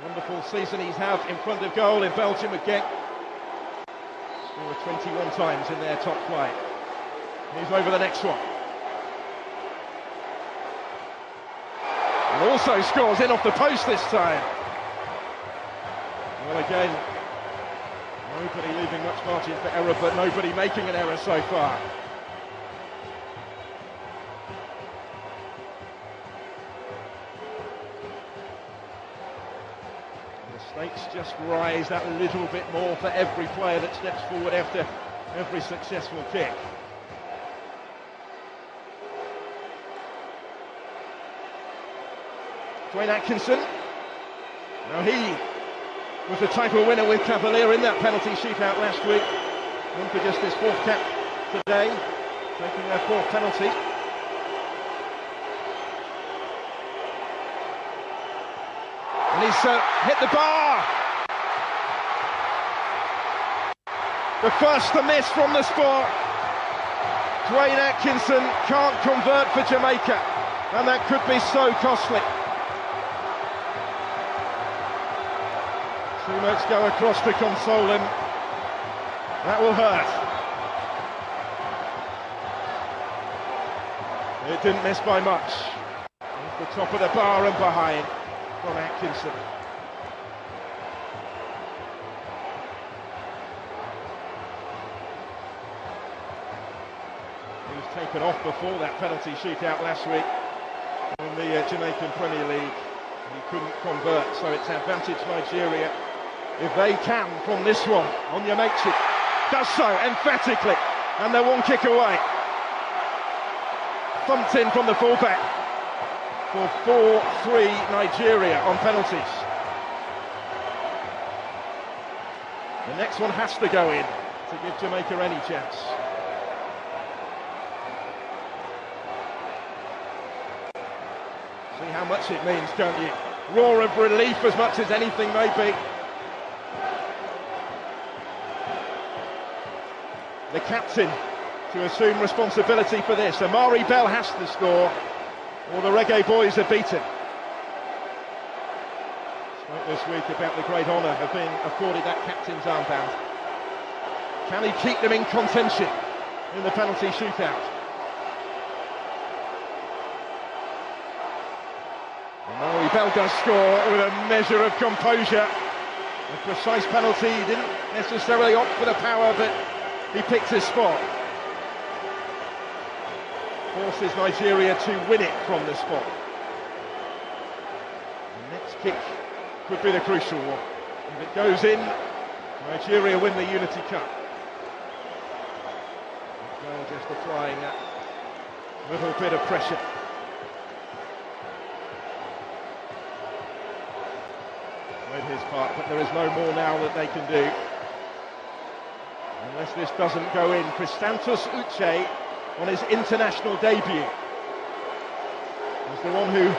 Wonderful season he's had in front of goal in Belgium again. Scored 21 times in their top flight. He's over the next one. And also scores in off the post this time. Well, again, nobody leaving much margin for error, but nobody making an error so far. The stakes just rise that little bit more for every player that steps forward after every successful kick. Dwayne Atkinson. Now he was the title winner with Cavalier in that penalty shootout last week. In for just his fourth cap today, taking their fourth penalty. And he's hit the bar. The first to miss from the spot. Dwayne Atkinson can't convert for Jamaica, and that could be so costly. Too much go across to console him. That will hurt. It didn't miss by much. Off the top of the bar and behind from Atkinson. He was taken off before that penalty shootout last week in the Jamaican Premier League. He couldn't convert, so it's advantage Nigeria. If they can from this one, Onyemaechi does so emphatically, and they're one kick away. Thumped in from the fullback for 4-3 Nigeria on penalties. The next one has to go in to give Jamaica any chance. See how much it means, can't you? Roar of relief as much as anything may be. The captain to assume responsibility for this. Amari Bell has to score, or the Reggae boys are beaten. Spoke this week about the great honour of being afforded that captain's armband. Can he keep them in contention in the penalty shootout? Amari Bell does score with a measure of composure. A precise penalty, he didn't necessarily opt for the power, but he picked his spot. Forces Nigeria to win it from the spot. The next kick could be the crucial one. If it goes in, Nigeria win the Unity Cup. Well, just applying that little bit of pressure. Played his part, but there is no more now that they can do. Unless this doesn't go in. Christantos Uche on his international debut is the one who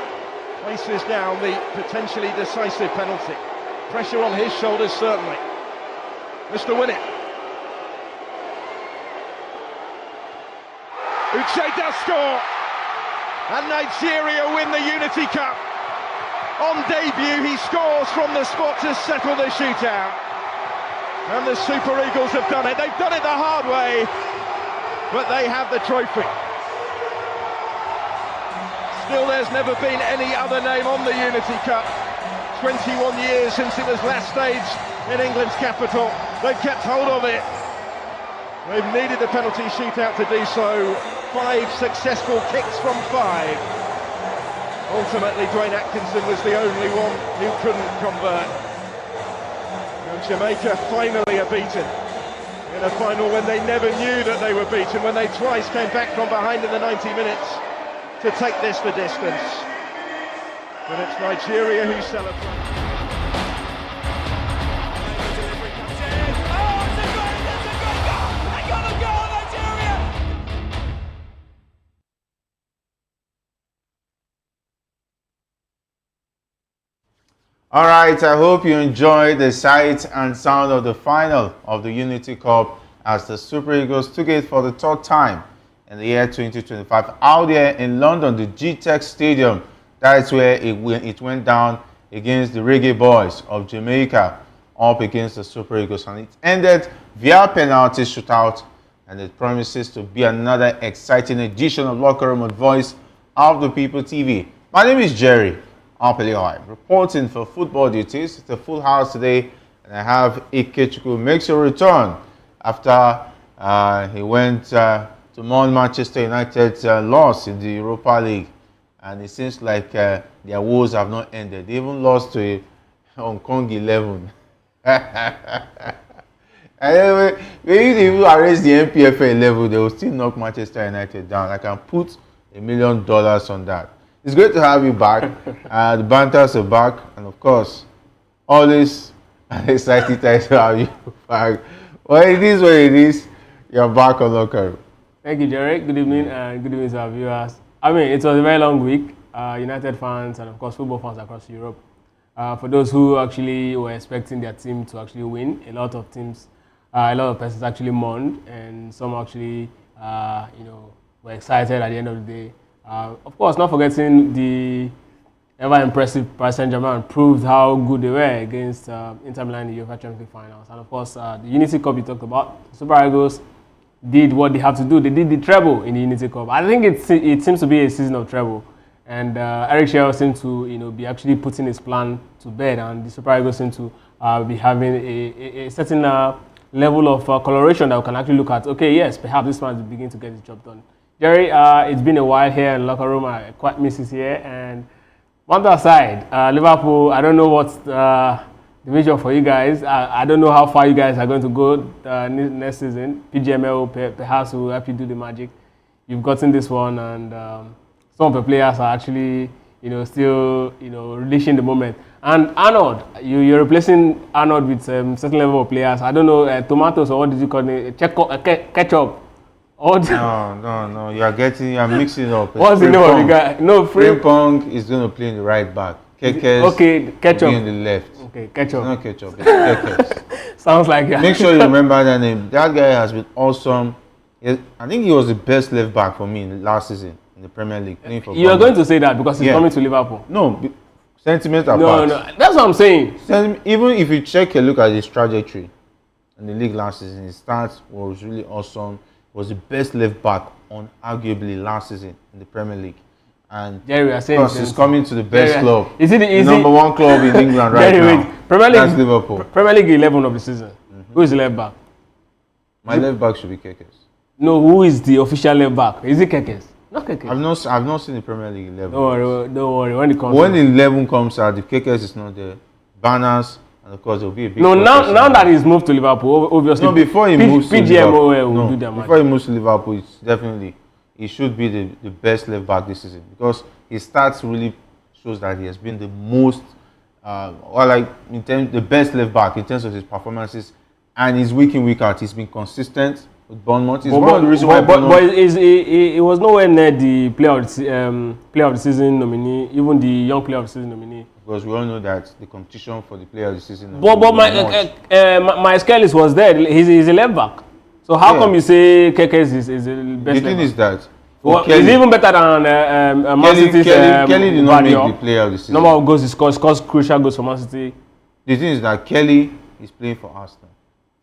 places down the potentially decisive penalty. Pressure on his shoulders certainly. Mr. Win it. Uche does score, and Nigeria win the Unity Cup. On debut he scores from the spot to settle the shootout. And the Super Eagles have done it. They've done it the hard way, but they have the trophy. Still, there's never been any other name on the Unity Cup. 21 years since it was last staged in England's capital. They've kept hold of it. They've needed the penalty shootout to do so. 5 successful kicks from 5. Ultimately, Dwayne Atkinson was the only one who couldn't convert. Jamaica finally are beaten in a final when they never knew that they were beaten, when they twice came back from behind in the 90 minutes to take this the distance. But it's Nigeria who celebrate. All right, I hope you enjoyed the sight and sound of the final of the Unity Cup as the Super Eagles took it for the third time in the year 2025 out there in London, the G-Tech Stadium. That is where it went down. against the Reggae Boys of Jamaica up against the Super Eagles, and it ended via penalty shootout, and it promises to be another exciting edition of Locker Room with Voice of the People TV. My name is Jerry Okoye, reporting for football duties. It's a full house today, and I have Ikechukwu makes a return after he went to Manchester United's loss in the Europa League, and it seems like their woes have not ended. They even lost to Hong Kong 11. Anyway, maybe they will arrest the NPFL level, they will still knock Manchester United down. I can put $1 million on that. It's great to have you back. The banters are back, and of course, always an exciting time to have you back. Well, it is what it is. You're back on Locker Room. Thank you, Jerry. Good evening, and good evening to our viewers. I mean, it was a very long week. United fans and, of course, football fans across Europe. For those who actually were expecting their team to actually win, a lot of persons actually mourned, and some actually, were excited at the end of the day. Of course, not forgetting the ever-impressive Paris Saint-Germain proved how good they were against Inter Milan in the UEFA Champions League finals. And, of course, the Unity Cup you talked about, Super Eagles did what they have to do. They did the treble in the Unity Cup. I think it seems to be a season of treble. And Eric Chelle seems to be actually putting his plan to bed, and the Super Eagles seem to be having a certain level of coloration that we can actually look at. Okay, yes, perhaps this man is beginning to get the job done. Jerry, it's been a while here in Locker Room. I quite miss it here. And one aside, Liverpool, I don't know what's the vision for you guys. I don't know how far you guys are going to go next season. PGML perhaps will help you do the magic. You've gotten this one, and some of the players are actually, still, relishing the moment. And Arnold, you're replacing Arnold with certain level of players. I don't know, tomatoes, or what did you call it? Ketchup. No. You are mixing it up. What's the name of the guy? No, Frimpong is going to play in the right back. Ketchup. On the left. Okay, Ketchup. It's not Ketchup, it's Kekes. Sounds like Make sure you remember that name. That guy has been awesome. I think he was the best left back for me last season in the Premier League. You are going to say that because he's coming to Liverpool. No, sentiment apart. No, that's what I'm saying. Even if you check a look at his trajectory in the league last season, his start was really awesome. Was the best left back on arguably last season in the Premier League. And Jerry, of course, he's coming to the best club. Is it the number one club in England right now? Premier League, that's Liverpool. Premier League 11 of the season. Who is the left back? My left back should be Kekes. No, who is the official left back? Is it Kekes? Not Kekes. I've not seen the Premier League 11. Don't worry. When the 11 comes out, if Kekes is not there, banners, and of course there will be a big. No, now that he's moved to Liverpool, obviously. No, before he moves to Liverpool, will do their magic. Before he moves to Liverpool, it's definitely he should be the best left back this season, because his stats really shows that he has been the most, the best left back in terms of his performances, and his week in week out. He's been consistent with Bournemouth. One of the reasons why he was nowhere near the player of the season nominee, even the young player of the season nominee. Because we all know that the competition for the player of the season. But my Skellis was there. He's a left back. So how come you say Kekes is the best? The thing is that he's even better than Man City's Kelly did not make the player of the season. Number of goals he scores crucial goals for Man City. The thing is that Kelly is playing for Arsenal.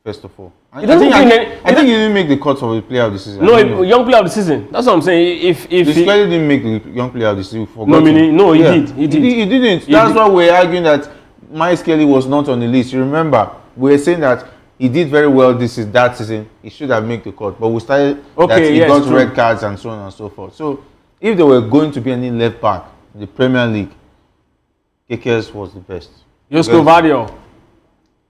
First of all, I think he didn't make the cut for the player of the season. No, young player of the season. That's what I'm saying. If Kelly didn't make the young player of the season, he did. He didn't. That's why we're arguing that Miles Kelly was not on the list. You remember, we were saying that he did very well that season. He should have made the cut, but we started that he got red cards and so on and so forth. So, if there were going to be any left back in the Premier League, Kekes was the best. Josko Vadio.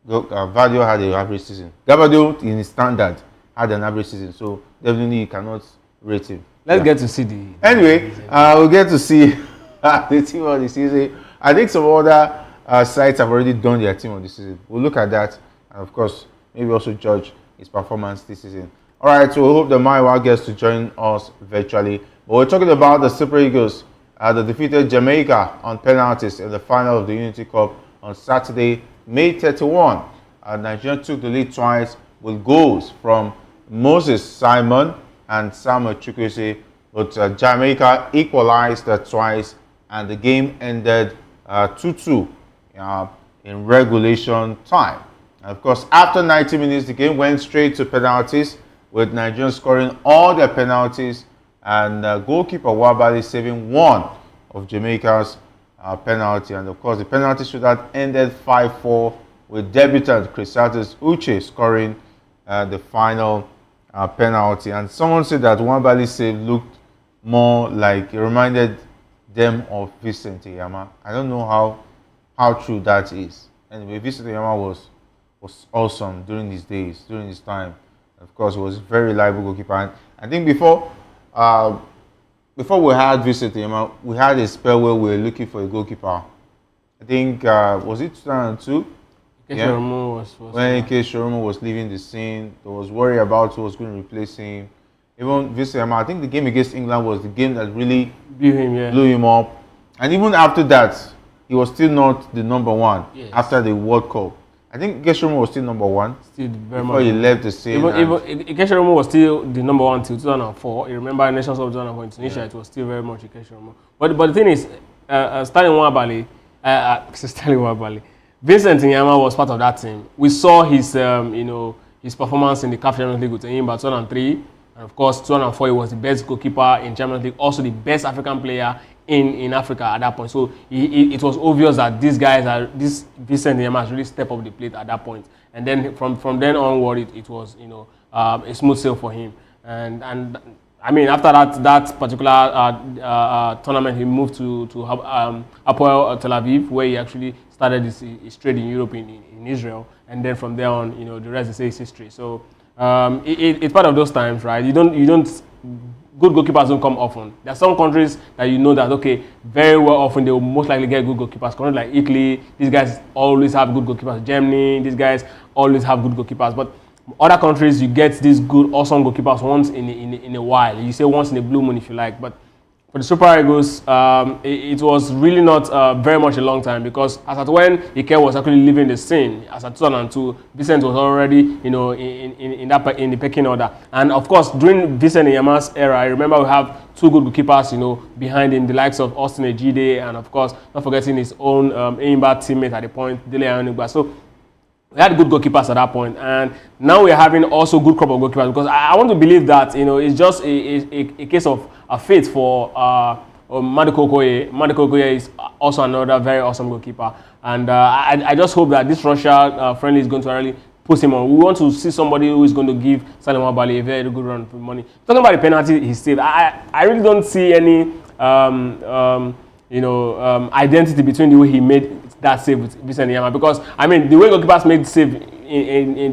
Vadio had an average season. Gabado, in his standard, had an average season, so definitely you cannot rate him. Let's get to see the. Anyway, we'll get to see the team of the season. I think some other sites have already done their team of the season. We'll look at that, and of course, maybe also judge his performance this season. All right, so we hope that Maiwa gets to join us virtually. But we're talking about the Super Eagles that defeated Jamaica on penalties in the final of the Unity Cup on Saturday, May 31. Nigeria took the lead twice with goals from Moses Simon and Samuel Chukwueze, but Jamaica equalized twice, and the game ended 2-2 in regulation time. And of course, after 90 minutes, the game went straight to penalties, with Nigeria scoring all their penalties and goalkeeper Nwabali saving one of Jamaica's penalty. And of course, the penalty shootout ended 5-4, with debutant Crisantes Uche scoring the final penalty. And someone said that Nwabali's save looked more like, it reminded them of Vincent Yama. I don't know how true that is. Anyway, Vincent Yama was awesome during these days, during this time. Of course, he was a very reliable goalkeeper. And I think before we had Vincent Yama, we had a spell where we were looking for a goalkeeper. I think, was it 2002? Yeah. When Ike Shoromo was leaving the scene, there was worry about who was going to replace him. Even Vincent Yama, I think the game against England was the game that really blew him up. And even after that, he was still not the number one after the World Cup. I think Ike Shoromo was still number one before he left the scene. Even Ike Shoromo was still the number one till 2004. You remember Nations of 2004 in Tunisia, it was still very much Ike Shoromo. But the thing is, Stanley Nwabali, Vincent Nyama was part of that team. We saw his, his performance in the CAF Champions League with Enyimba 2003, and of course 2004 he was the best goalkeeper in Champions League, also the best African player in Africa at that point. So it was obvious that this Vincent Nyama has really stepped up the plate at that point. And then from then onward, it was a smooth sail for him. And I mean, after that particular tournament, he moved to Hapoel Tel Aviv, where he actually started his trade in Europe, in Israel, and then from there on, the rest they say is history. So it's part of those times, right? Good goalkeepers don't come often. There are some countries that that, okay, very well often they will most likely get good goalkeepers. Countries like Italy, these guys always have good goalkeepers. Germany, these guys always have good goalkeepers. But other countries, you get these good, awesome goalkeepers once in a while. You say once in a blue moon, if you like. But for the Super Eagles, it was really not very much a long time, because as at when Ike was actually leaving the scene, as at 2002, Vincent was already, in the pecking order. And of course, during Vincent Nyama's era, I remember we have two good goalkeepers, behind him, the likes of Austin Ejide, and of course, not forgetting his own Enyimba teammate at the point, Dele Ayonigba. So we had good goalkeepers at that point, and now we are having also good crop of goalkeepers, because I want to believe that it's just a case of a fate for Madiko Okoye. Madiko Okoye is also another very awesome goalkeeper, and I just hope that this Russia friendly is going to really put him on. We want to see somebody who is going to give Salim Nwabali a very good run for money. Talking about the penalty he saved, I really don't see any identity between the way he made that save with Vincent Nyama, because I mean the way goalkeepers make save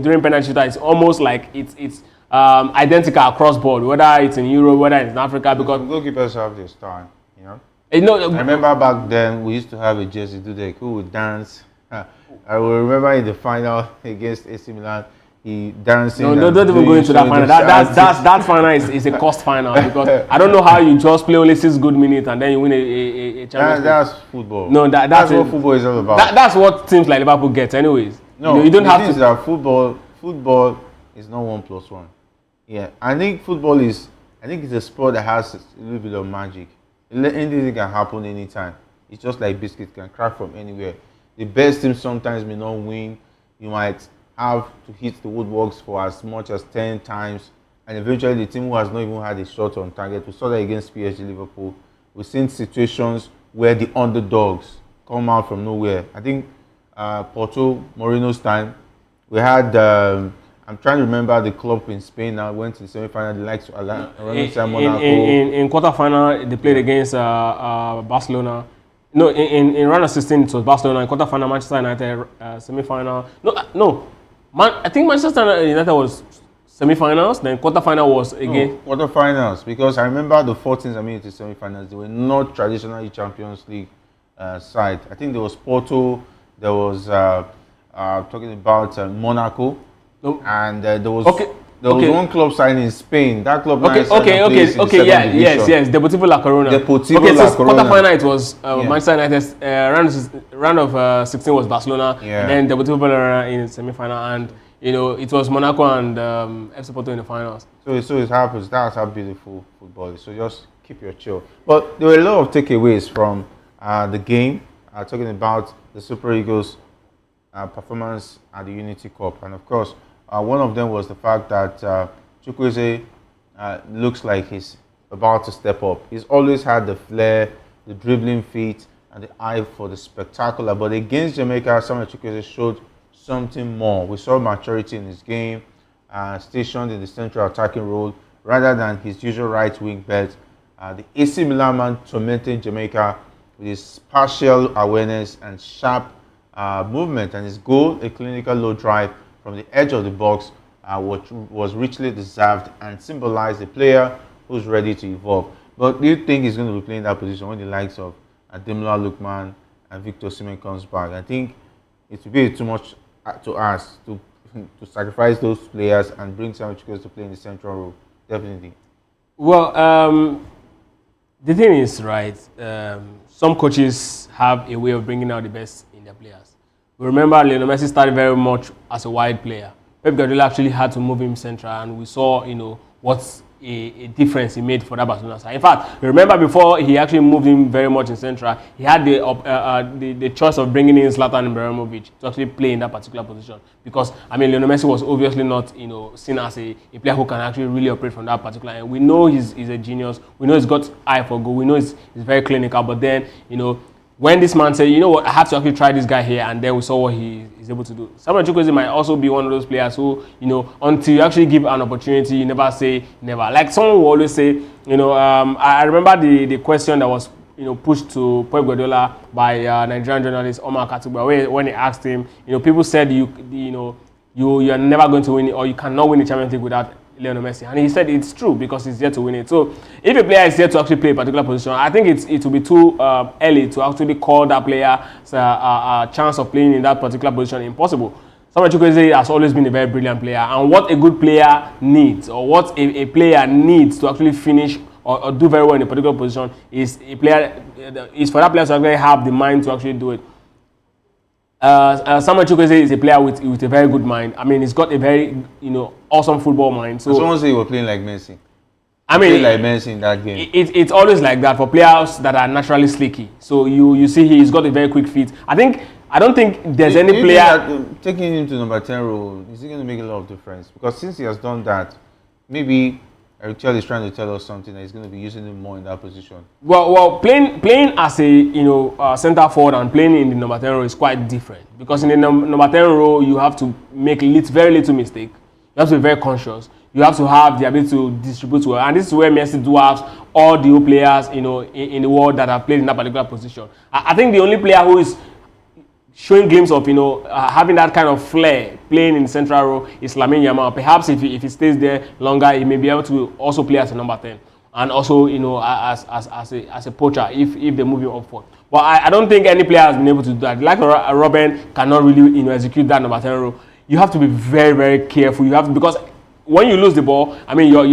during penalty shootout is almost like it's identical across board, whether it's in Europe, whether it's in Africa, because goalkeepers have their style, I remember back then we used to have a Jesse Dudek who would dance. I will remember in the final against AC Milan, he dancing. No, don't even go into that final. That final is a cost final, because I don't know how you just play only 6 good minutes and then you win a Champions League. That's football. No, that's what football is all about. That's what teams like Liverpool get, anyways. No, you don't have to. That football is not 1+1. Yeah, I think it's a sport that has a little bit of magic. Anything can happen anytime. It's just like biscuit, can crack from anywhere. The best team sometimes may not win. You might have to hit the woodworks for as much as 10 times, and eventually the team who has not even had a shot on target. We saw that against PSG Liverpool. We've seen situations where the underdogs come out from nowhere. I think Porto, Mourinho's time, we had, I'm trying to remember the club in Spain now, went to the semi-final, the likes of Monaco. In quarter-final, they played against Barcelona. No, in round of 16, it was Barcelona. In quarter-final, Manchester United, semi-final. I think Manchester United was semi-finals, then quarter-final was again. No, quarter-finals, because I remember the 4 teams I made it to semi-finals. They were not traditionally Champions League side. I think there was Porto, there was talking about Monaco, and there was one club side in Spain. That club yes, Deportivo La Corona. So quarter-final it was Manchester United. Round of 16 was Barcelona, and then Deportivo La Corona in semi-final, and it was Monaco and FC Porto in the finals. So it happens. That's how beautiful football is. So just keep your chill. But there were a lot of takeaways from the game. talking about the Super Eagles' performance at the Unity Cup. And of course, one of them was the fact that Chukwueze looks like he's about to step up. He's always had the flair, the dribbling feet, and the eye for the spectacular. But against Jamaica, Samuel Chukwueze showed something more. We saw maturity in his game, stationed in the central attacking role rather than his usual right wing bet. The AC Milan man tormented Jamaica with his partial awareness and sharp movement, and his goal, a clinical low drive from the edge of the box, was richly deserved and symbolized a player who's ready to evolve. But do you think he's going to be playing that position when the likes of Ademola Lookman and Victor Osimhen comes back? I think it would be too much to ask to sacrifice those players and bring Samuel Chukwueze to play in the central role. Definitely. Well, the thing is, right, some coaches have a way of bringing out the best in their players. We remember Lionel Messi started very much as a wide player. Pep Guardiola actually had to move him central, and we saw, what's a difference he made for that Barcelona side. In fact, remember before he actually moved him very much in central, he had the choice of bringing in Zlatan Ibrahimovic to actually play in that particular position, because Lionel Messi was obviously not seen as a player who can actually really operate from that particular end. We know he's a genius. We know he's got eye for goal. We know he's very clinical. But then when this man said, you know what, I have to actually try this guy here, and then we saw what he is able to do. Samuel Chukwueze might also be one of those players who, until you actually give an opportunity, you never say never. Like someone will always say, I remember the question that was, pushed to Pep Guardiola by Nigerian journalist Omar Katugba, when he asked him, people said you are never going to win, or you cannot win the Champions League without Lionel Messi, and he said it's true because he's there to win it. So if a player is there to actually play a particular position, I think it will be too early to actually call that player a chance of playing in that particular position impossible. Samuel Chukwueze has always been a very brilliant player, and what a good player needs, or what a player needs to actually finish or do very well in a particular position is for that player to actually have the mind to actually do it. Samuel Chukwueze is a player with a very good mind. He's got a very awesome football mind. So someone say he was playing like Messi. Like Messi in that game. It's always like that for players that are naturally slicky. So you see he's got a very quick feet. I don't think there's any player taking him to number 10 role. Is it going to make a lot of difference? Because since he has done that, maybe Chelle is trying to tell us something that he's going to be using him more in that position. Well, playing as a centre forward and playing in the number 10 role is quite different, because in the number 10 role you have to make very little mistake. You have to be very conscious. You have to have the ability to distribute well, and this is where Messi dwarfs all the players in the world that have played in that particular position. I think the only player who is showing glimpse of having that kind of flair playing in the central role is Lamine Yamal. Perhaps if he stays there longer, he may be able to also play as a number 10 and also as a poacher if they move him up forward. But I don't think any player has been able to do that. Like Robben cannot really execute that number 10 role. You have to be very, very careful. You have to, because when you lose the ball, your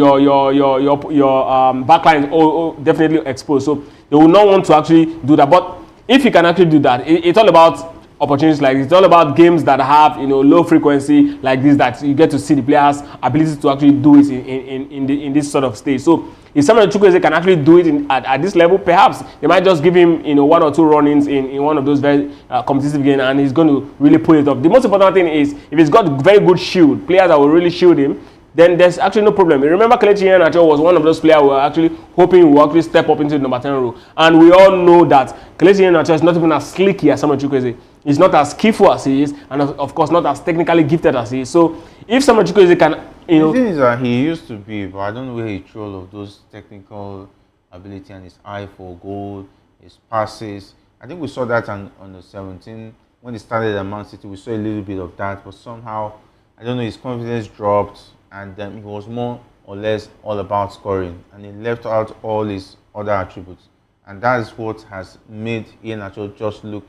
backline is definitely exposed. So they will not want to actually do that. But if you can actually do that, it's all about opportunities like this. It's all about games that have low frequency like this, that you get to see the players' ability to actually do it in this sort of stage. So if Samuel Chukwueze can actually do it at this level, perhaps they might just give him one or two run-ins in one of those very competitive games, and he's going to really pull it off. The most important thing is if he's got very good shield, players that will really shield him, then there's actually no problem. Remember, Kelechi Iheanacho was one of those players who were actually hoping he will actually step up into the number 10 role. And we all know that Kelechi Iheanacho is not even as slicky as Samuel Chukwueze. He's not as skillful as he is, and of course not as technically gifted as he is. So if Samuel Chukwueze can, The thing is that he used to be, but I don't know where he threw all of those technical ability and his eye for goal, his passes. I think we saw that on the 17 when he started at Man City. We saw a little bit of that, but somehow, I don't know, his confidence dropped, and he was more or less all about scoring, and he left out all his other attributes, and that is what has made Iheanacho just look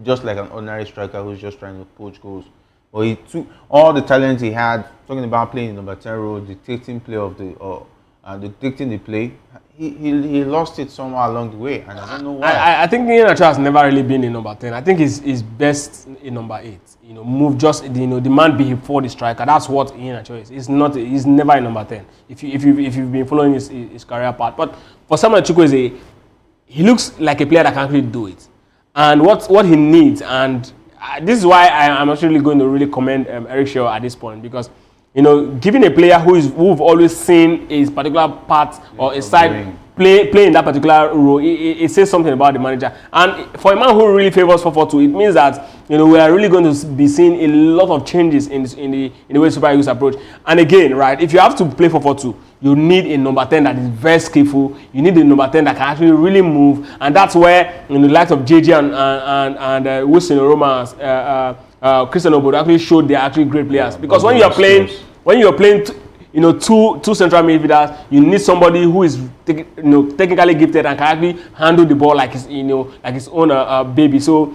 just like an ordinary striker who's just trying to poach goals. But he took all the talent he had, talking about playing in number 10 role, dictating the play. He lost it somewhere along the way, and I don't know why. I think Iheanacho has never really been in number 10. I think he's best in number 8. Move just the man before the striker. That's what Iheanacho is. He's never in number 10. If you've been following his career path. But for Samuel Chukwueze, he looks like a player that can actually do it. and what he needs. And this is why I'm actually going to really commend Eric Chelle at this point, because giving a player who've always seen a particular part or a side play in that particular role, it says something about the manager. And for a man who really favors 4-4-2, it means that we are really going to be seeing a lot of changes in the way Super Eagles approach. And again, right, if you have to play 4-4-2, you need a number 10 that is very skillful. You need a number 10 that can actually really move, and that's where the likes of JJ and Wilson Oroma, Christian Obodo actually showed they're actually great players. Because when you're playing two central midfielders, you need somebody who is technically gifted and can actually handle the ball like his own baby. So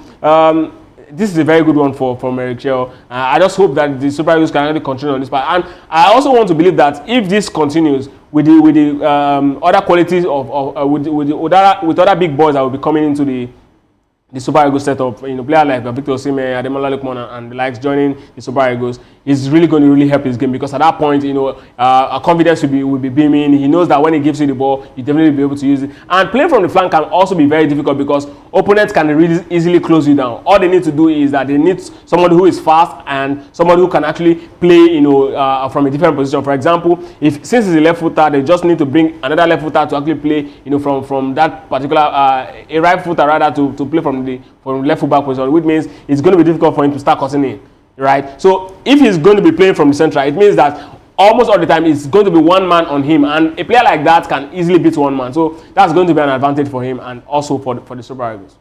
this is a very good one from Eric Chelle. I just hope that the Super Eagles can actually continue on this path. And I also want to believe that if this continues with the other qualities with other big boys that will be coming into the Super Eagles setup, players like Victor Osimhen, Ademola Lookman, and the likes joining the Super Eagles, is really going to really help his game, because at that point, our confidence will be beaming. He knows that when he gives you the ball, you definitely be able to use it. And playing from the flank can also be very difficult, because opponents can really easily close you down. All they need to do is that they need somebody who is fast and somebody who can actually play, from a different position. For example, since he's a left footer, they just need to bring another left footer to actually play, from that particular a right footer rather to play from left full back position, which means it's going to be difficult for him to start cutting in, right? So if he's going to be playing from the center, it means that almost all the time it's going to be one man on him, and a player like that can easily beat one man. So that's going to be an advantage for him and also for the Super Eagles.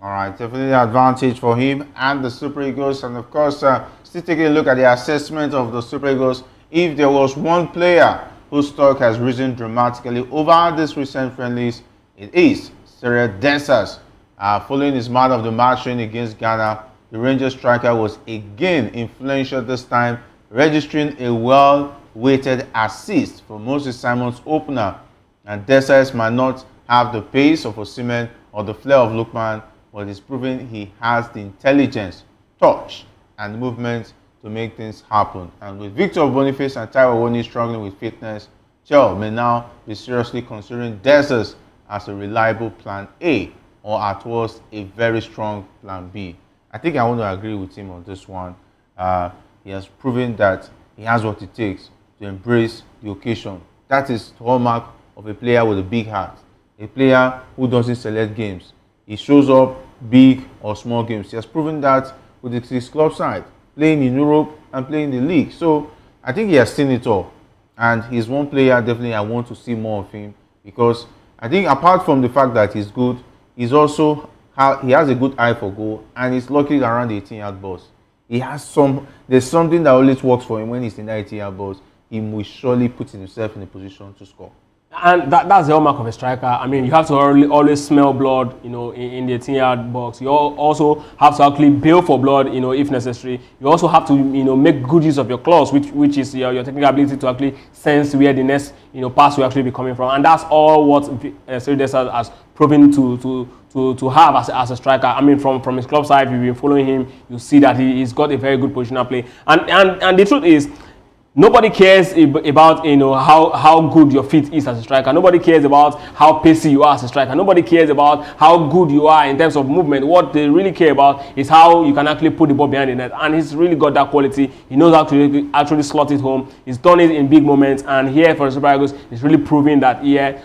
All right, definitely an advantage for him and the Super Eagles. And of course, still taking a look at the assessment of the Super Eagles. If there was one player whose stock has risen dramatically over these recent friendlies, it is Cyril Dessers. Following his man of the match win against Ghana, the Rangers striker was again influential this time, registering a well-weighted assist for Moses Simon's opener. And Dessers might not have the pace of Osimhen or the flair of Lookman, but he's proven he has the intelligence, touch, and movement to make things happen. And with Victor Boniface and Taiwo Awoniyi struggling with fitness, Chelle may now be seriously considering Dessers as a reliable plan A, or at worst a very strong plan B. I think I want to agree with him on this one. He has proven that he has what it takes to embrace the occasion. That is the hallmark of a player with a big heart, a player who doesn't select games. He shows up big or small games. He has proven that with his club side, playing in Europe and playing in the league. So I think he has seen it all, and he's one player definitely I want to see more of him, because I think apart from the fact that he's good, he's also he has a good eye for goal, and he's lucky around the 18-yard box. There's something that always works for him when he's in the 18-yard box. He will surely put himself in a position to score. And that's the hallmark of a striker. I mean, you have to always smell blood, in the 18-yard box. You also have to actually bail for blood, if necessary. You also have to, make good use of your claws, which is your technical ability to actually sense where the next, pass will actually be coming from. And that's all what Cyril Dessers has proven to have as a striker. I mean, from his club side, if you've been following him, you see that he's got a very good positional play. And the truth is, nobody cares about how good your feet is as a striker. Nobody cares about how pacey you are as a striker. Nobody cares about how good you are in terms of movement. What they really care about is how you can actually put the ball behind the net. And he's really got that quality. He knows how to actually slot it home. He's done it in big moments. And here for the Super Eagles, he's really proving that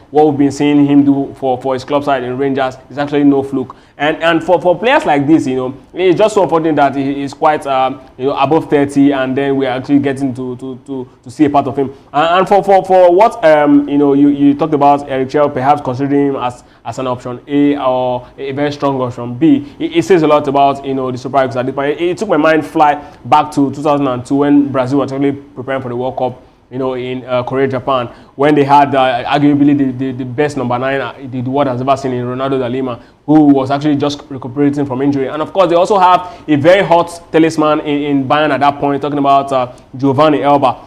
what we've been seeing him do for his club side in Rangers is actually no fluke. And for players like this, it's just so unfortunate that he is quite above 30, and then we're actually getting to see a part of him. And for what you talked about Eric Chelle perhaps considering him as an option A or a very strong option B, it says a lot about the Super Eagles at this point. It took my mind fly back to 2002 when Brazil was actually preparing for the World Cup. In Korea, Japan, when they had arguably the best number 9 the world has ever seen in Ronaldo da Lima, who was actually just recuperating from injury. And of course, they also have a very hot talisman in Bayern at that point, talking about Giovanni Elba.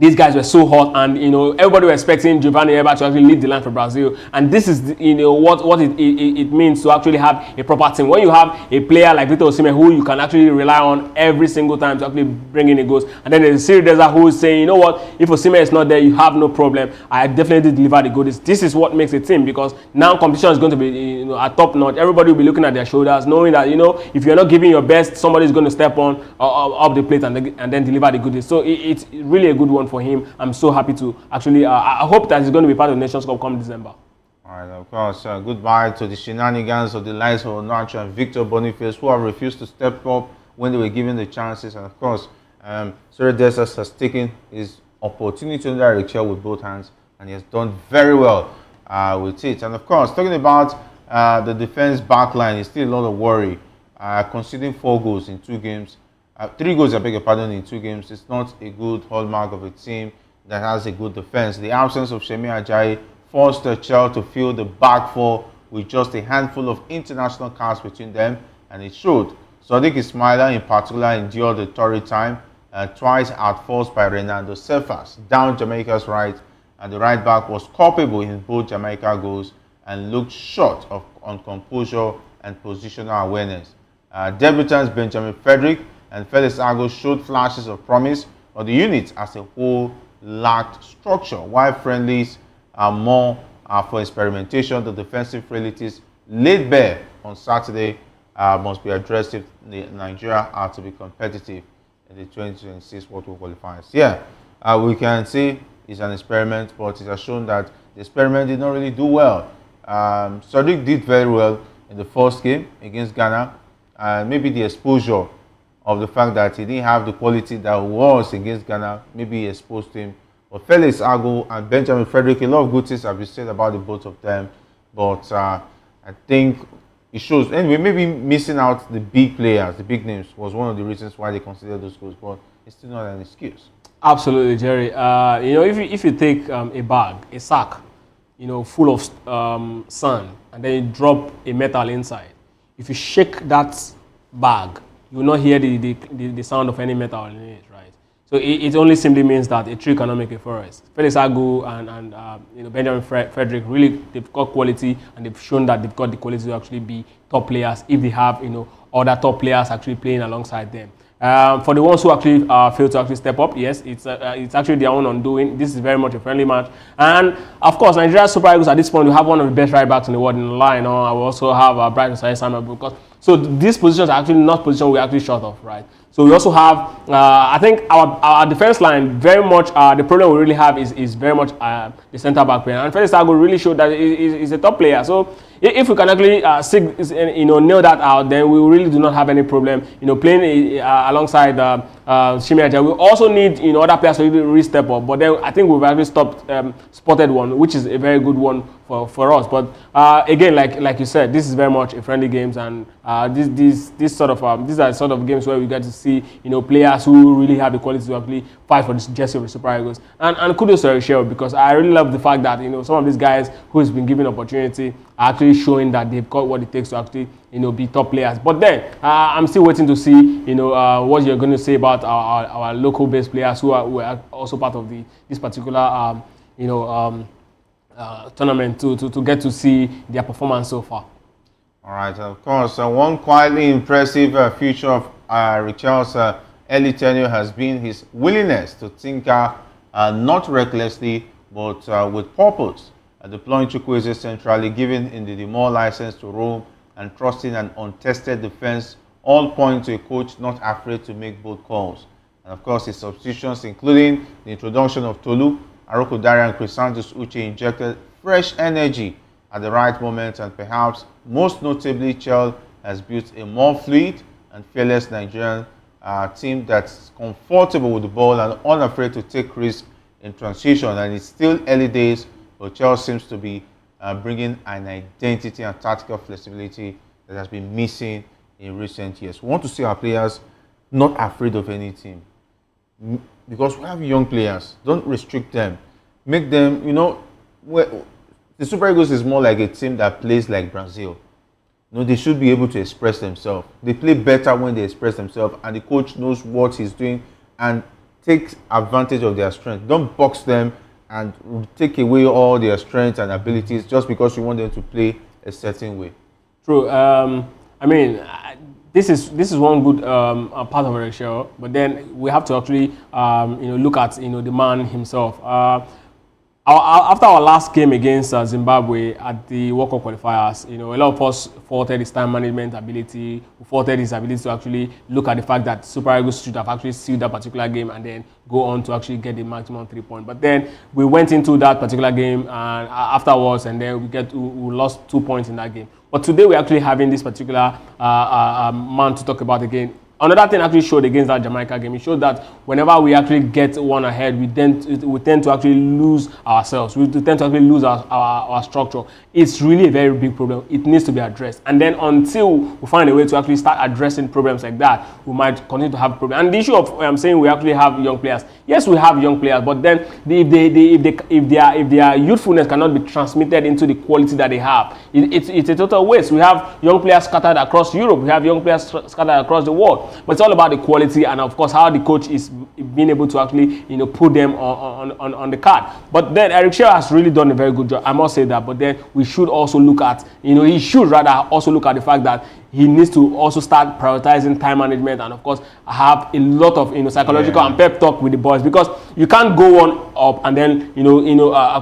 these guys were so hot, and everybody was expecting Giovanni Elber to actually lead the line for Brazil. And this is what it means to actually have a proper team. When you have a player like Victor Osimhen, who you can actually rely on every single time to actually bring in the goals, and then there's a Cyril Deza who is saying, you know what, if Osimhen is not there, you have no problem. I definitely deliver the goals. This is what makes a team, because now competition is going to be at top notch. Everybody will be looking at their shoulders, knowing that if you're not giving your best, somebody is going to step on up the plate and then deliver the goodies. So it's really a good one for him. I'm so happy to actually, I hope that he's going to be part of the Nations Cup come December. All right, of course, goodbye to the shenanigans of the likes of Onacho and Victor Boniface, who have refused to step up when they were given the chances. And of course, Cyril Deza has taken his opportunity under Chelle with both hands, and he has done very well with it. And of course, talking about the defense backline, is still a lot of worry. Conceding 4 goals in 2 games. 3 goals, I beg your pardon, in 2 games. It's not a good hallmark of a team that has a good defense. The absence of Semi Ajayi forced Chelle to fill the back 4 with just a handful of international caps between them, and it showed. Sadiq Ismaila in particular endured the torrid time, twice outforced by Reynaldo Cephas down Jamaica's right, and the right back was culpable in both Jamaica goals and looked short on composure and positional awareness. Debutants Benjamin Frederick and Felix Agu showed flashes of promise, but the unit as a whole lacked structure. While friendlies are more for experimentation, the defensive frailties laid bare on Saturday must be addressed if Nigeria are to be competitive in the 2026 World Cup qualifiers. Yeah, we can say it's an experiment, but it has shown that the experiment did not really do well. Sadiq did very well in the first game against Ghana, and maybe the exposure of the fact that he didn't have the quality that was against Ghana, maybe he exposed him. But Felix Agu and Benjamin Frederick, a lot of good things have been said about the both of them, but I think it shows. Anyway, maybe missing out the big players, the big names, was one of the reasons why they considered those goals, but it's still not an excuse. Absolutely, Jerry. If you take a bag, a sack, full of sand, and then you drop a metal inside, if you shake that bag, you will not hear the sound of any metal in it, right? So it only simply means that a tree cannot make a forest. Felix Agu and Benjamin Frederick, really, they've got quality, and they've shown that they've got the quality to actually be top players if they have other top players actually playing alongside them. For the ones who actually fail to actually step up, yes, it's actually their own undoing. This is very much a friendly match, and of course, Nigeria Super Eagles at this point, we have one of the best right backs in the world in the line. I will also have Brighton Samuel, because so these positions are actually not positions we're actually short of, right? So we also have, I think our defense line very much, the problem we really have is very much the centre back player. And Felix Agu really showed that he's a top player. So if we can actually nail that out, then we really do not have any problem, playing alongside Semi Ajayi. We also need other players to really step up. But then I think we've actually spotted one, which is a very good one for us. But again, like you said, this is very much a friendly games, and these are sort of games where we get to see players who really have the quality to actually fight for this jersey of the Super Eagles. And kudos to Chelle, because I really love the fact that some of these guys who has been given opportunity are actually showing that they've got what it takes to actually be top players. But then I'm still waiting to see what you're going to say about our local based players who are also part of this particular tournament to get to see their performance so far. All right, of course, one quietly impressive feature of Richelle's early tenure has been his willingness to tinker not recklessly but with purpose, deploying Chukwueze centrally, giving the more license to roam, and trusting an untested defense, all point to a coach not afraid to make bold calls. And of course, his substitutions, including the introduction of Tolu, Aroko Daria and Chrysanthus Uche, injected fresh energy at the right moment, and perhaps most notably, Chelle has built a more fluid and fearless Nigerian team that's comfortable with the ball and unafraid to take risks in transition. And it's still early days, but Chelle seems to be bringing an identity and tactical flexibility that has been missing in recent years. We want to see our players not afraid of any team, because we have young players. Don't restrict them. Make them, the Super Eagles is more like a team that plays like Brazil. They should be able to express themselves. They play better when they express themselves, and the coach knows what he's doing and take advantage of their strength. Don't box them and take away all their strengths and abilities just because you want them to play a certain way. True. I mean, this is one good part of Eric Chelle, but then we have to actually look at the man himself. After our last game against Zimbabwe at the World Cup qualifiers, a lot of us faulted his time management ability, faulted his ability to actually look at the fact that Super Eagles should have actually sealed that particular game and then go on to actually get the maximum 3 points. But then we went into that particular game and afterwards, and then we lost 2 points in that game. But today we're actually having this particular man to talk about again. Another thing actually showed against that Jamaica game, it showed that whenever we actually get one ahead, we tend to actually lose ourselves. We tend to actually lose our structure. It's really a very big problem. It needs to be addressed. And then until we find a way to actually start addressing problems like that, we might continue to have problems. And the issue of I'm saying we actually have young players. Yes, we have young players, but then if their youthfulness cannot be transmitted into the quality that they have, it's a total waste. We have young players scattered across Europe. We have young players scattered across the world. But it's all about the quality and, of course, how the coach is being able to actually, put them on the card. But then Eric Chelle has really done a very good job. I must say that. But then we should also look at, he should rather also look at the fact that he needs to also start prioritizing time management and, of course, have a lot of psychological and pep talk with the boys, because you can't go on up and then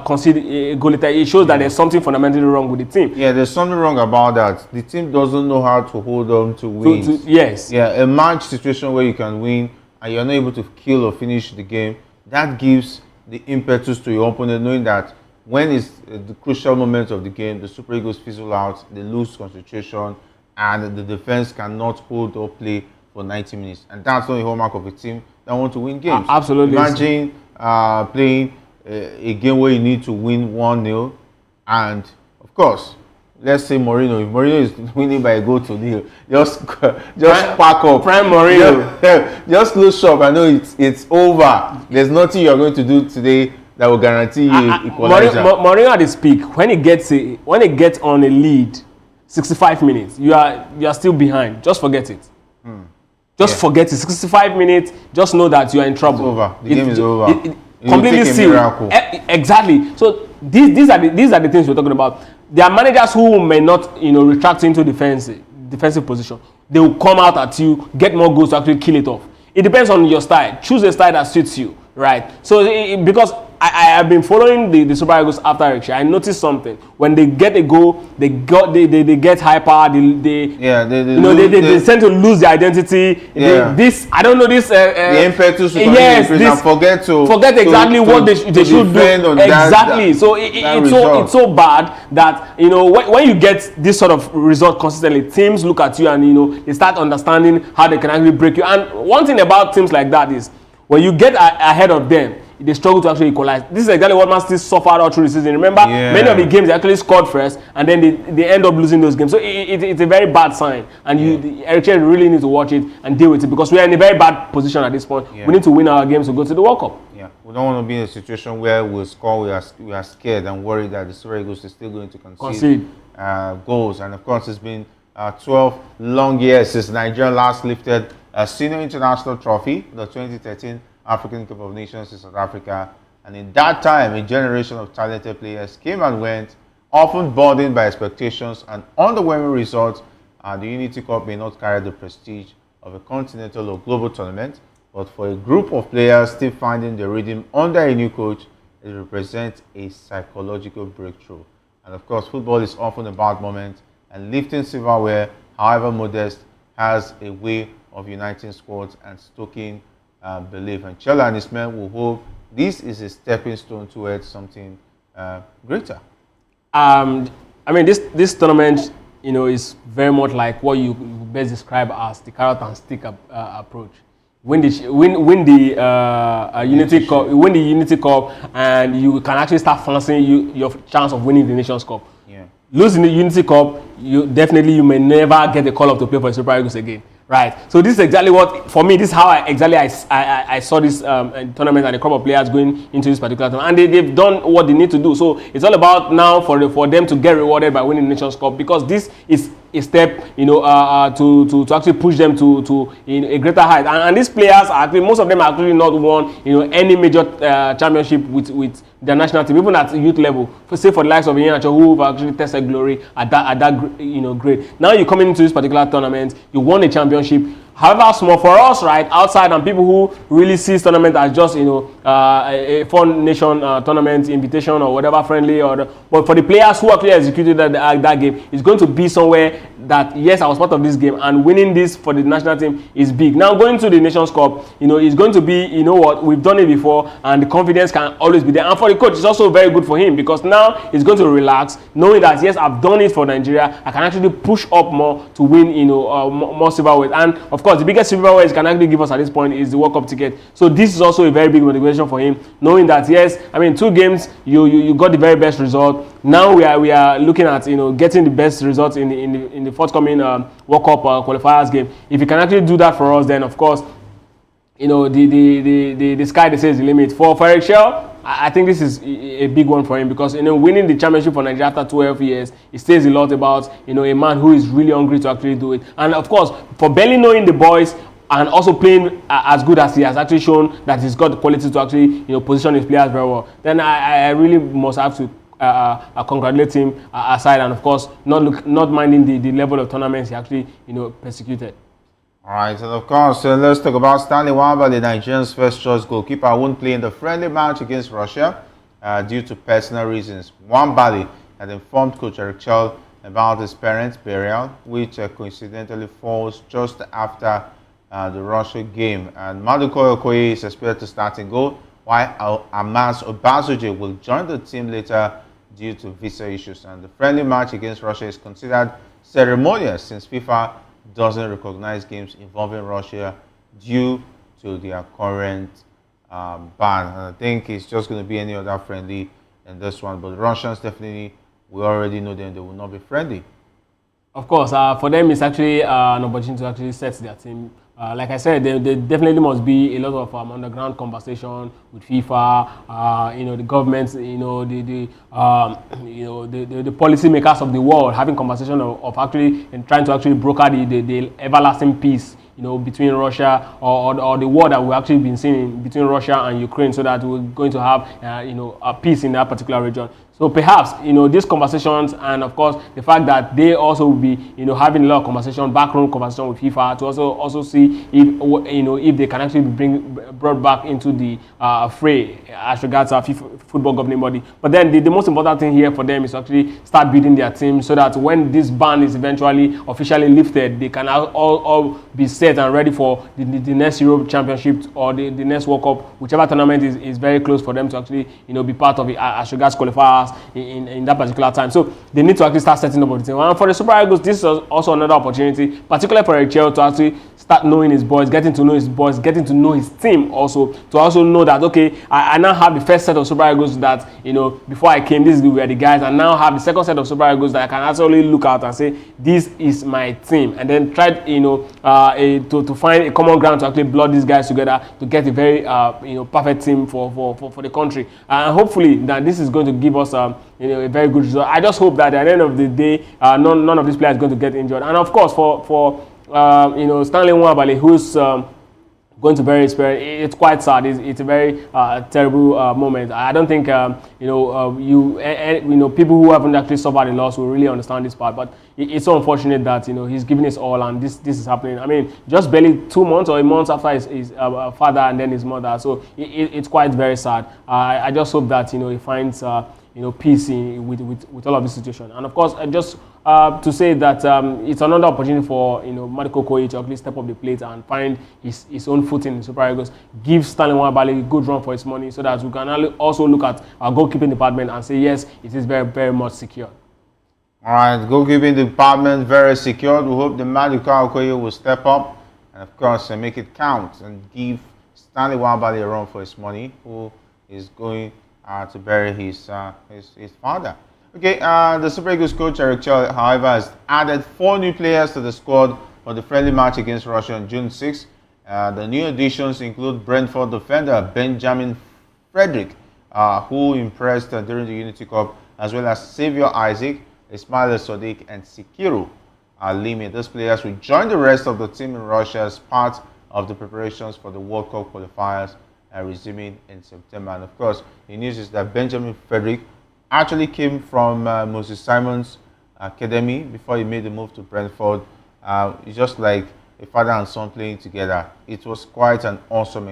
concede a goal later. It shows that there's something fundamentally wrong with the team. Yeah, there's something wrong about that. The team doesn't know how to hold on to wins. Yes. Yeah, a match situation where you can win and you're not able to kill or finish the game, that gives the impetus to your opponent, knowing that when it's the crucial moment of the game, the Super Eagles fizzle out, they lose concentration, and the defense cannot hold or play for 90 minutes. And that's not a hallmark of a team that want to win games. Absolutely. Imagine playing a game where you need to win 1-0, and of course, let's say Mourinho. If Mourinho is winning by a goal to nil, just pack up. Prime Mourinho. Just close shop. I know it's over. There's nothing you're going to do today that will guarantee you equalizer. Mourinho at his peak, when he gets on a lead, 65 minutes, you are still behind. Just forget it. Forget it. 65 minutes. Just know that you are in trouble. It's over. The game is over. Completely sealed. Exactly. So these are the things we're talking about. There are managers who may not retract into defensive position. They will come out at you, get more goals to actually kill it off. It depends on your style. Choose a style that suits you, right? So because I have been following the Super Eagles after Eric Chelle, I noticed something. When they get a goal, they get hyper. They tend to lose their identity. Yeah. The impetus to forget exactly what they should do. Exactly. So it's so bad that when you get this sort of result consistently, teams look at you and they start understanding how they can actually break you. And one thing about teams like that is when you get ahead of them, they struggle to actually equalize. This is exactly what Man City suffered all through the season. Remember, many of the games they actually scored first, and then they end up losing those games. So it's a very bad sign, and Eric Chelle really need to watch it and deal with it, because we are in a very bad position at this point. We need to win our games to go to the World Cup. Yeah, we don't want to be in a situation where we score, we are scared and worried that the Super Eagles is still going to concede goals. And of course, it's been 12 long years since Nigeria last lifted a senior international trophy, the 2013 African Cup of Nations in South Africa. And in that time, a generation of talented players came and went, often burdened by expectations and underwhelming results. The Unity Cup may not carry the prestige of a continental or global tournament, but for a group of players still finding their rhythm under a new coach, it represents a psychological breakthrough. And of course, football is often about moments, and lifting silverware, however modest, has a way of uniting squads and stoking belief. And Chelle and his men will hope this is a stepping stone towards something greater. I mean, this tournament, is very much like what you best describe as the carrot and stick approach. Win the Unity Cup, and you can actually start fancying your chance of winning the Nations Cup. Losing the Unity Cup, you may never get a call up to play for the Super Eagles again. Right. So this is exactly what, for me, this is how I saw this tournament and the crop of players going into this particular tournament. And they've done what they need to do. So it's all about now for them to get rewarded by winning the Nations Cup, because this is a step, to actually push them to a greater height. And these players are actually, most of them are actually not won, any major championship with their national team, even at youth level. Say for the likes of Iheanacho, who have actually tested glory at that grade. Now you're coming into this particular tournament, you won a championship. However small for us, right, outside, and people who really see this tournament as just, a foreign nation tournament, invitation or whatever, friendly, but for the players who actually executed that game, it's going to be somewhere that, yes, I was part of this game, and winning this for the national team is big. Now going to the Nations Cup, it's going to be, we've done it before, and the confidence can always be there. And for the coach, it's also very good for him, because now he's going to relax, knowing that, yes, I've done it for Nigeria, I can actually push up more to win, more silverweight. And of course, the biggest silverweight he can actually give us at this point is the World Cup ticket. So this is also a very big motivation for him, knowing that, yes, 2 games, you got the very best result. Now we are looking at, getting the best results in the forthcoming World Cup qualifiers game. If you can actually do that for us, then of course, the sky, they say, is the limit. For Eric Chelle, I think this is a big one for him, because winning the championship for Nigeria after 12 years, it says a lot about a man who is really hungry to actually do it. And of course, for barely knowing the boys and also playing as good as he has actually shown that he's got the quality to actually position his players very well, then I really must have to congratulate him aside, and of course not minding the level of tournaments he actually persecuted. All right, and of course, let's talk about Stanley Nwabali, Nigeria's first choice goalkeeper, won't play in the friendly match against Russia due to personal reasons. Nwabali had informed coach Eric Chelle about his parents' burial, which coincidentally falls just after the Russia game. And Okoye is expected to start in goal, while Amas Obasoje will join the team later due to visa issues. And the friendly match against Russia is considered ceremonious, since FIFA doesn't recognize games involving Russia due to their current ban. And I think it's just going to be any other friendly in this one. But the Russians, definitely, we already know them, they will not be friendly. Of course, for them, it's actually an opportunity to actually set their team. Like I said, there definitely must be a lot of underground conversation with FIFA, the governments, the policy makers of the world, having conversation of actually and trying to actually broker the everlasting peace, between Russia or the war that we've actually been seeing between Russia and Ukraine, so that we're going to have a peace in that particular region. So perhaps, these conversations, and of course the fact that they also will be, having a lot of conversation, backroom conversation with FIFA, to also see if, if they can actually be brought back into the fray as regards our FIFA football governing body. But then the most important thing here for them is to actually start building their team, so that when this ban is eventually officially lifted, they can all be set and ready for the next Europe Championship or the next World Cup, whichever tournament is very close for them to actually, be part of it as regards qualifiers in that particular time. So they need to actually start setting up the team. And for the Super Eagles, this is also another opportunity, particularly for Eric Chelle, to actually start knowing his boys, getting to know his boys, getting to know his team also, to also know that, okay, I now have the first set of Super Eagles that, before I came, these were the guys, and now have the second set of Super Eagles that I can actually look out and say, this is my team, and then try, to find a common ground to actually blood these guys together to get a very, perfect team for the country. And hopefully that this is going to give us, a very good result. I just hope that at the end of the day, none of these players are going to get injured. And of course, for Stanley Nwabali, who's going to bury his parents, it's quite sad. It's a very terrible moment. I don't think people who haven't actually suffered a loss will really understand this part. But it's so unfortunate that he's giving his all, and this is happening. I mean, just barely 2 months or a month after his father and then his mother. So it's quite very sad. I just hope that he finds peace with all of this situation. And of course, just to say that it's another opportunity for Okoye to actually step up the plate and find his own footing in Super Eagles. Give Stanley Nwabali a good run for his money, so that we can also look at our goalkeeping department and say, yes, it is very, very much secure. All right, goalkeeping department very secured. We hope the Okoye will step up and, of course, make it count and give Stanley Nwabali a run for his money, who is going to bury his father. Okay, the Super Eagles coach Eric Chelle, however, has added 4 new players to the squad for the friendly match against Russia on June 6. The new additions include Brentford defender Benjamin Frederick, who impressed during the Unity Cup, as well as Xavier Isaac, Ismail Sadiq, and Sikiru. limit. Those players will join the rest of the team in Russia as part of the preparations for the World Cup qualifiers resuming in September. And of course, the news is that Benjamin Frederick actually came from Moses Simon's academy before he made the move to Brentford. It's just like a father and son playing together. It was quite an awesome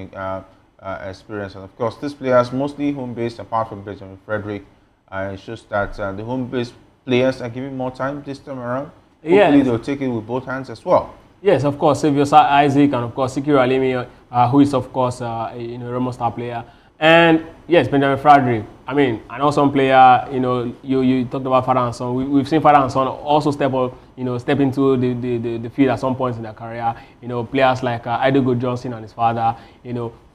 experience. And of course, these players mostly home-based, apart from Benjamin Frederick. It shows that the home-based players are giving more time this time around. Hopefully, they'll take it with both hands as well. Yes, of course, Saviour Isaac and of course Sikiru Alimi, who is of course a Remo star player, and yes, Benjamin Frederick. I mean, an awesome player. You talked about father and son. We've seen father and son also step into the field at some point in their career. Players like Idogo Johnson and his father.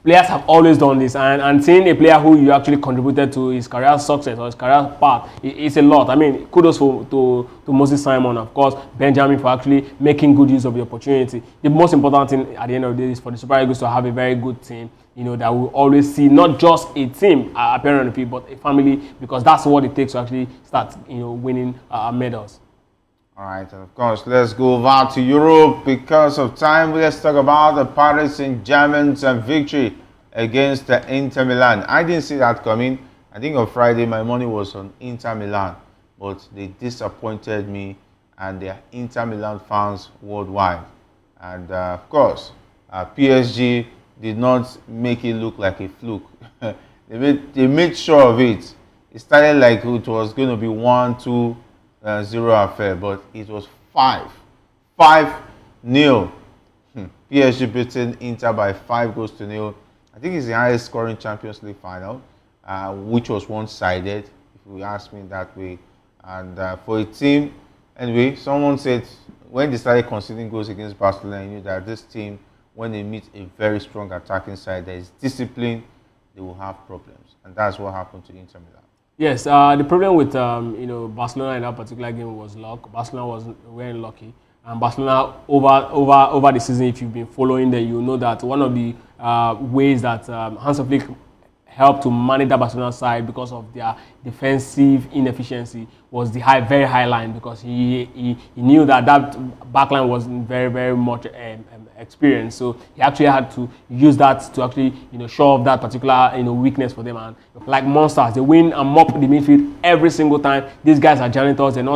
Players have always done this, and seeing a player who you actually contributed to his career success or his career path, it's a lot. I mean, kudos to Moses Simon, of course, Benjamin, for actually making good use of the opportunity. The most important thing at the end of the day is for the Super Eagles to have a very good team, that will always see not just a team appearing on the field, but a family, because that's what it takes to actually start, winning medals. All right, and of course, let's go over to Europe. Because of time, let's talk about the Paris Saint-Germain's victory against the Inter Milan. I didn't see that coming. I think on Friday, my money was on Inter Milan, but they disappointed me and their Inter Milan fans worldwide. And of course, PSG did not make it look like a fluke. They made sure of it. It started like it was going to be 1-2. 0 affair, but it was 5-0. PSG beating Inter by 5-0. I think it's the highest scoring Champions League final, which was one-sided, if you ask me that way. And for a team, anyway, someone said when they started conceding goals against Barcelona, I knew that this team, when they meet a very strong attacking side that is disciplined, they will have problems, and that's what happened to Inter Milan. Yes, the problem with Barcelona in that particular game was luck. Barcelona weren't lucky, and Barcelona over the season, if you've been following them, you know that one of the ways that Hans Flick helped to manage the Barcelona side because of their defensive inefficiency was the very high line, because he knew that back line wasn't very much experienced, so he actually had to use that to actually show off that particular weakness for them. And like monsters, they win and mop the midfield every single time. These guys are janitors. They're not